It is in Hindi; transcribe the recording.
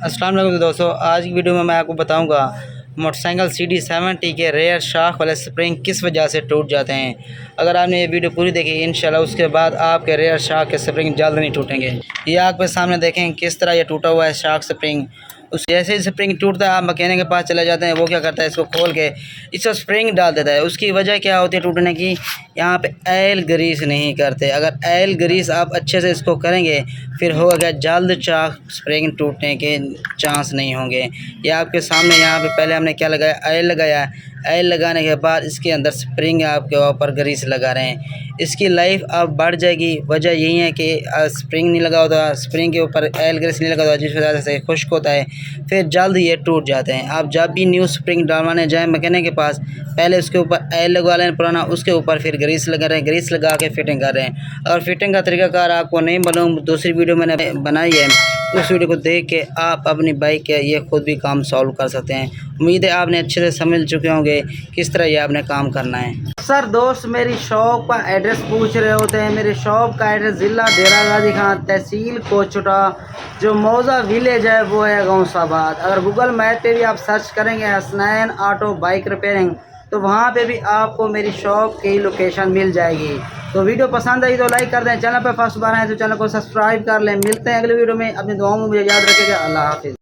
अस्सलाम वालेकुम दोस्तों, आज की वीडियो में मैं आपको बताऊंगा मोटरसाइकिल CD70 के रेयर शाख वाले स्प्रिंग किस वजह से टूट जाते हैं। अगर आपने ये वीडियो पूरी देखी इंशाल्लाह उसके बाद आपके रेयर शाख के स्प्रिंग जल्द नहीं टूटेंगे। ये आपके सामने देखें किस तरह ये टूटा हुआ है शाख स्प्रिंग। उस जैसे ही स्प्रिंग टूटता है आप मैकेनिक के पास चले जाते हैं। वो क्या करता है, इसको खोल के इसको स्प्रिंग डाल देता है। उसकी वजह क्या होती है टूटने की, यहाँ पे ऑयल ग्रीस नहीं करते। अगर ऑयल ग्रीस आप अच्छे से इसको करेंगे फिर होगा क्या, जल्द चाक स्प्रिंग टूटने के चांस नहीं होंगे। ये आपके सामने यहाँ पे पहले हमने क्या लगाया, ऑयल लगाया। ऑयल लगाने के बाद इसके अंदर स्प्रिंग आपके ऊपर ग्रीस लगा रहे हैं। इसकी लाइफ अब बढ़ जाएगी। वजह यही है कि स्प्रिंग नहीं लगा होता, स्प्रिंग के ऊपर ऑयल ग्रीस नहीं लगा होता, जिस वजह से खुश्क होता है, फिर जल्द ये टूट जाते हैं। आप जब भी न्यू स्प्रिंग डलवाने जाएँ मैकेनिक के पास, पहले उसके ऊपर ऑयल लगवा लें पुराना, उसके ऊपर फिर ग्रीस लगा रहे हैं, ग्रीस लगा के फिटिंग कर रहे हैं। अगर फिटिंग का तरीकाकार आपको नहीं मालूम, दूसरी वीडियो मैंने बनाई है, उस वीडियो को देख के आप अपनी बाइक के ये खुद भी काम सॉल्व कर सकते हैं। उम्मीद है आपने अच्छे से समझ चुके होंगे किस तरह ये आपने काम करना है। सर दोस्त मेरी शॉप का एड्रेस पूछ रहे होते हैं। मेरी शॉप का एड्रेस ज़िला डेरा गाजी खान, तहसील कोचुटा, जो मौजा विलेज है वो है गौसाबाद। अगर गूगल मैप पे भी आप सर्च करेंगे हसनैन ऑटो बाइक रिपेयरिंग, तो वहाँ पे भी आपको मेरी शॉप की लोकेशन मिल जाएगी। तो वीडियो पसंद आई तो लाइक कर दें। चैनल पर फर्स्ट बार आए तो चैनल को सब्सक्राइब कर लें। मिलते हैं अगले वीडियो में। अपनी दुआओं में मुझे याद रखिएगा। अल्लाह हाफिज़।